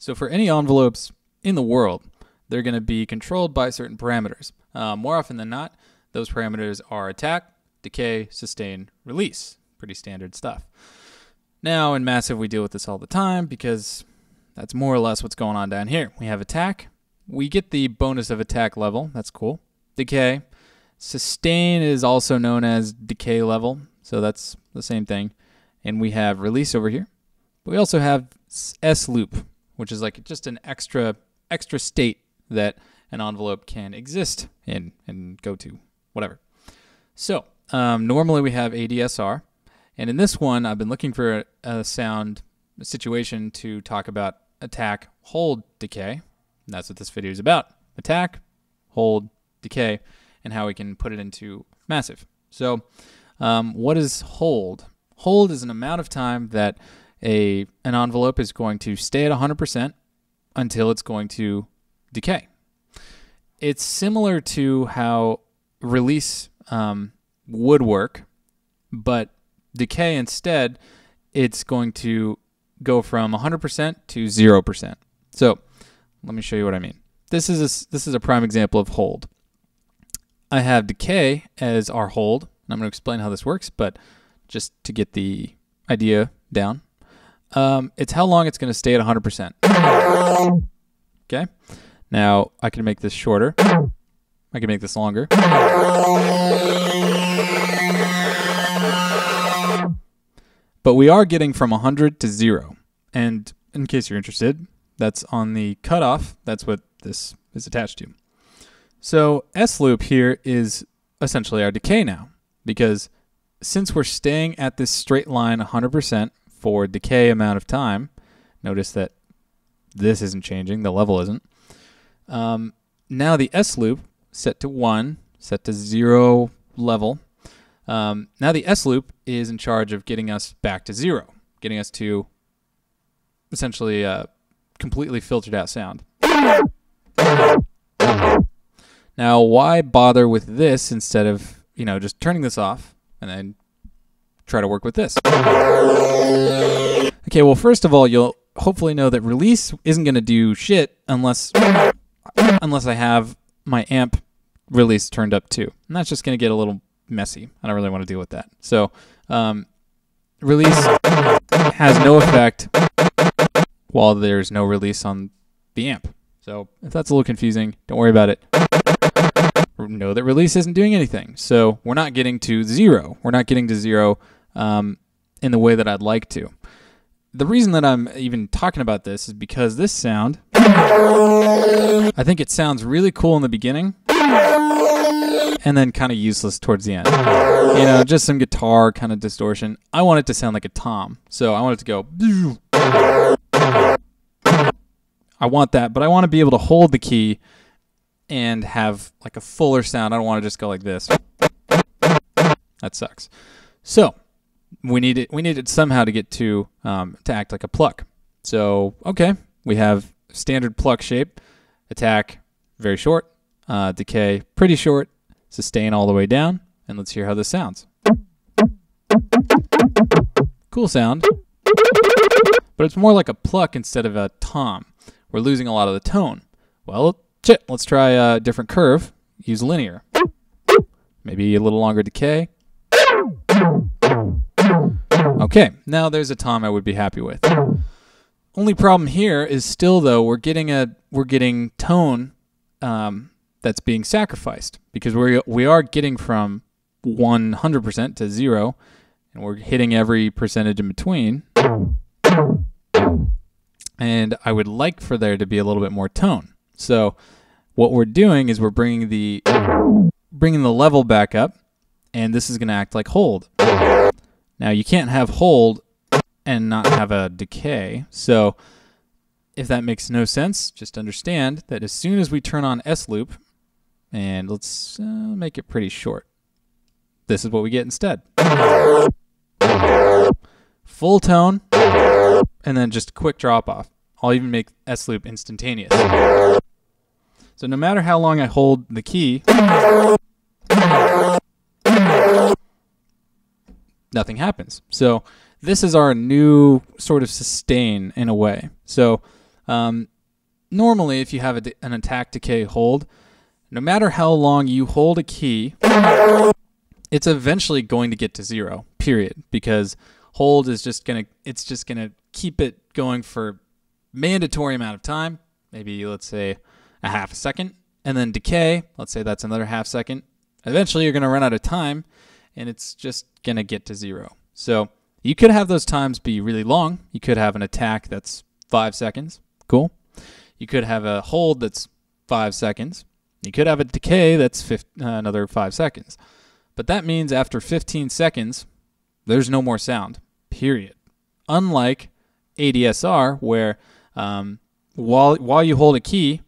So for any envelopes in the world, they're going to be controlled by certain parameters. More often than not, those parameters are attack, decay, sustain, release. Pretty standard stuff. Now in Massive, we deal with this all the time because that's more or less what's going on down here. We have attack. We get the bonus of attack level. That's cool. Decay. Sustain is also known as decay level, so that's the same thing. And we have release over here. But we also have S loop, which is like just an extra state that an envelope can exist in and go to, whatever. So normally we have ADSR. And in this one, I've been looking for a situation to talk about attack, hold, decay. And that's what this video is about. Attack, hold, decay, and how we can put it into Massive. So what is hold? Hold is an amount of time that an envelope is going to stay at 100% until it's going to decay. It's similar to how release would work, but decay instead, it's going to go from 100% to 0%. So let me show you what I mean. This is a prime example of hold. I have decay as our hold, and I'm going to explain how this works, but just to get the idea down, it's how long it's going to stay at 100%. Okay? Now, I can make this shorter. I can make this longer. But we are getting from 100 to 0. And in case you're interested, that's on the cutoff. That's what this is attached to. So S loop here is essentially our decay now, because since we're staying at this straight line 100% for decay amount of time, notice that this isn't changing, the level isn't. Now the S loop set to 1, set to 0 level. Now the S loop is in charge of getting us back to 0, getting us to essentially completely filtered out sound. Now, why bother with this instead of, just turning this off and then try to work with this? Okay, well, first of all, you'll hopefully know that release isn't going to do shit unless I have my amp release turned up too. And that's just going to get a little messy. I don't really want to deal with that. So release has no effect while there's no release on the amp. So if that's a little confusing, don't worry about it. Know that release isn't doing anything. So we're not getting to 0. We're not getting to 0 in the way that I'd like to. The reason that I'm even talking about this is because this sound, I think it sounds really cool in the beginning and then kind of useless towards the end. Just some guitar kind of distortion. I want it to sound like a tom. So I want it to go. I want that, but I want to be able to hold the key and have like a fuller sound. I don't want to just go like this. That sucks. So we need it somehow to get to act like a pluck. So okay, we have standard pluck shape. Attack very short, decay pretty short, sustain all the way down, and let's hear how this sounds. Cool sound, but it's more like a pluck instead of a tom. We're losing a lot of the tone. Well, shit, let's try a different curve. Use linear. Maybe a little longer decay. Okay, now there's a tom I would be happy with. Only problem here is still though we're getting tone that's being sacrificed because we are getting from 100% to 0, and we're hitting every percentage in between. And I would like for there to be a little bit more tone. So what we're doing is we're bringing the level back up, and this is going to act like hold. Now you can't have hold and not have a decay. So if that makes no sense, just understand that as soon as we turn on S loop, and let's make it pretty short, this is what we get instead. Full tone, and then just a quick drop off. I'll even make S loop instantaneous. So no matter how long I hold the key, nothing happens. So this is our new sort of sustain in a way. So Normally, if you have an attack, decay, hold, no matter how long you hold a key, it's eventually going to get to 0, period, because hold is just gonna keep it going for mandatory amount of time, maybe let's say a half a second, and then decay, let's say that's another half second. Eventually you're gonna run out of time and it's just gonna get to 0. So you could have those times be really long. You could have an attack that's 5 seconds, cool. You could have a hold that's 5 seconds. You could have a decay that's another 5 seconds. But that means after 15 seconds, there's no more sound, period. Unlike ADSR, where while you hold a key,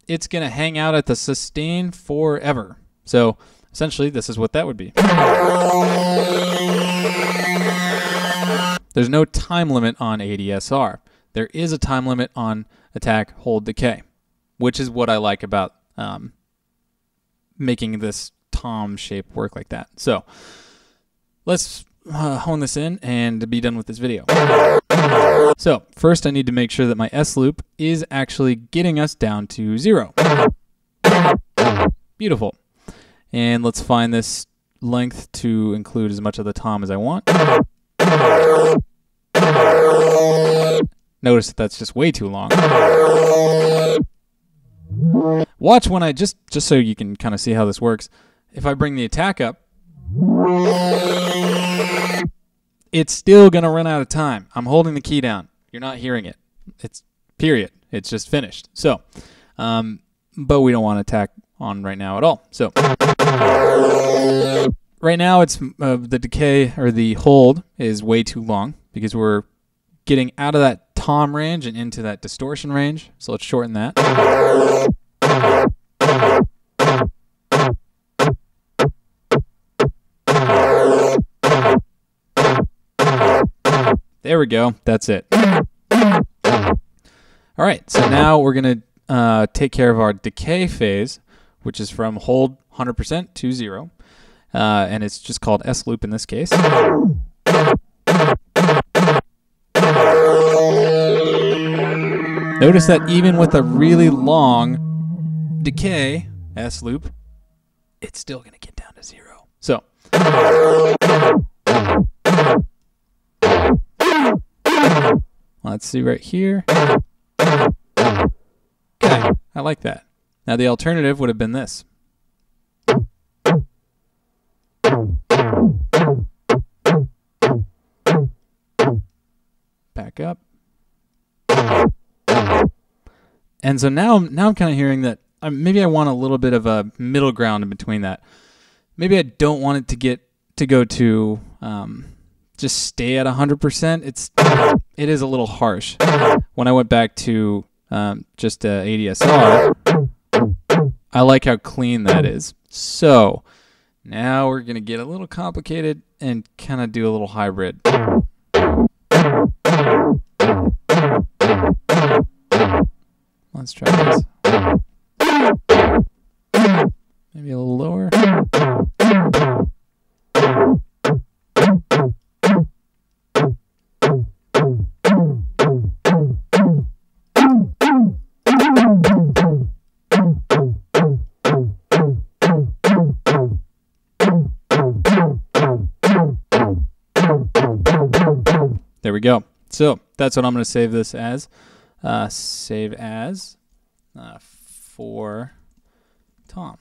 it's going to hang out at the sustain forever. So essentially, this is what that would be. There's no time limit on ADSR. There is a time limit on attack, hold, decay, which is what I like about making this tom shape work like that. So let's hone this in and be done with this video. So first I need to make sure that my S loop is actually getting us down to 0. Beautiful. And let's find this length to include as much of the tom as I want. Notice that that's just way too long. Watch when I just so you can kind of see how this works. If I bring the attack up, it's still going to run out of time. I'm holding the key down. You're not hearing it. It's period. It's just finished. So, but we don't want attack on right now at all. So, right now it's the decay or the hold is way too long because we're getting out of that tom range and into that distortion range. So let's shorten that. There we go. That's it. All right. So now we're going to take care of our decay phase, which is from hold 100% to 0. And it's just called S loop in this case. Notice that even with a really long decay, S loop, it's still going to get down to 0. So, let's see right here. Okay, I like that. Now the alternative would have been this. Back up. And so now I'm kind of hearing that maybe I want a little bit of a middle ground in between that. Maybe I don't want it to go to just stay at 100%. It is a little harsh. When I went back to just ADSR, I like how clean that is. So now we're gonna get a little complicated and kind of do a little hybrid. Let's try this. Maybe a little lower. There we go. So that's what I'm going to save this as. Save as for Tom.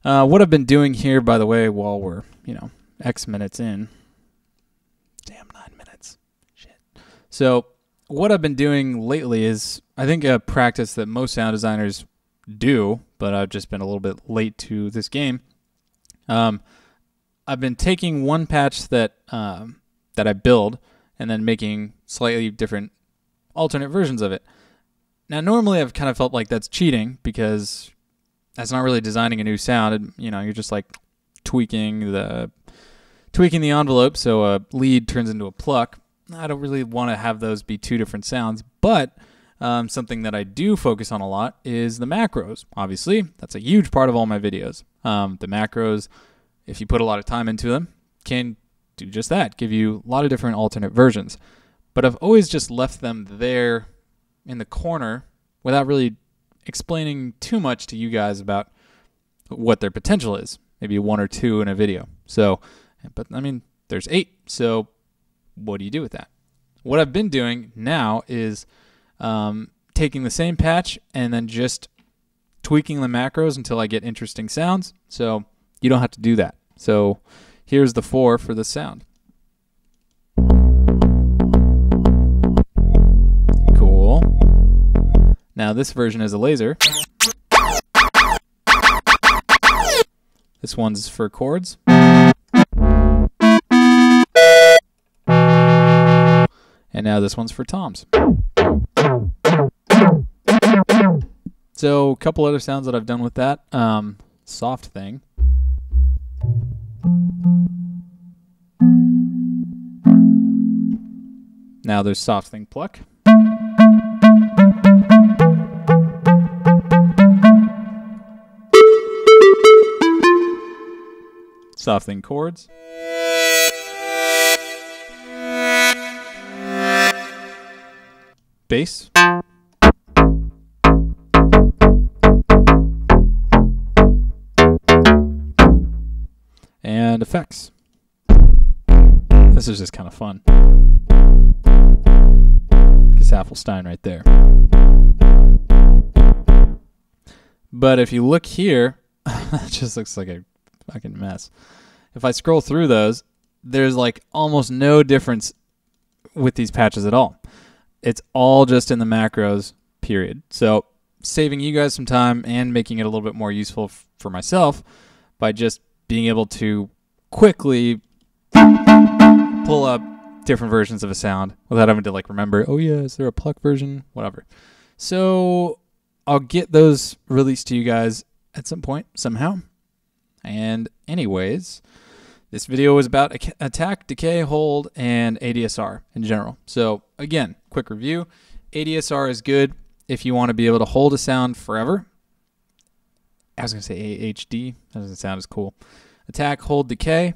What I've been doing here, by the way, while we're, X minutes in. Damn, 9 minutes. Shit. So what I've been doing lately is, I think, a practice that most sound designers do, but I've just been a little bit late to this game. I've been taking one patch that I build and then making slightly different alternate versions of it. Now, normally I've kind of felt like that's cheating because that's not really designing a new sound. You're just like tweaking the envelope so a lead turns into a pluck. I don't really want to have those be two different sounds, but something that I do focus on a lot is the macros. Obviously, that's a huge part of all my videos. The macros, if you put a lot of time into them, can do just that, give you a lot of different alternate versions. But I've always just left them there in the corner without really explaining too much to you guys about what their potential is. Maybe 1 or 2 in a video. So, but I mean, there's 8. So what do you do with that? What I've been doing now is taking the same patch and then just tweaking the macros until I get interesting sounds. So you don't have to do that. So here's the 4 for the sound. Cool. Now this version is a laser. This one's for chords. And now this one's for toms. So a couple other sounds that I've done with that. Soft thing. Now there's soft thing pluck. Soft thing chords. Bass. And effects. This is just kind of fun. Gesaffelstein right there. But if you look here, it just looks like a fucking mess. If I scroll through those, there's like almost no difference with these patches at all. It's all just in the macros, period. So saving you guys some time and making it a little bit more useful for myself by just being able to quickly pull up different versions of a sound without having to like remember, oh yeah, is there a pluck version? Whatever. So I'll get those released to you guys at some point, somehow. And anyways, this video is about attack, decay, hold, and ADSR in general. So again, quick review. ADSR is good if you want to be able to hold a sound forever. I was going to say AHD. That doesn't sound as cool. Attack, hold, decay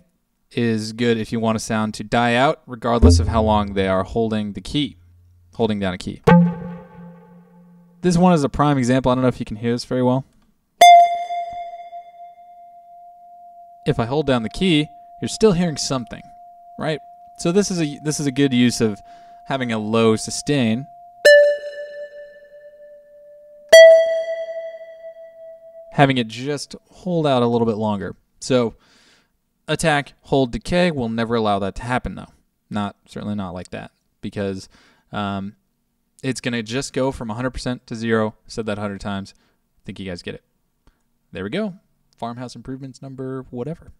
is good if you want a sound to die out regardless of how long they are holding the key, holding down a key. This one is a prime example. I don't know if you can hear this very well. If I hold down the key, you're still hearing something, right? So this is a good use of having a low sustain. Having it just hold out a little bit longer. So attack, hold, decay will never allow that to happen though. Certainly not like that, because it's going to just go from 100% to 0. I've said that 100 times. I think you guys get it. There we go. Farmhouse improvements number whatever.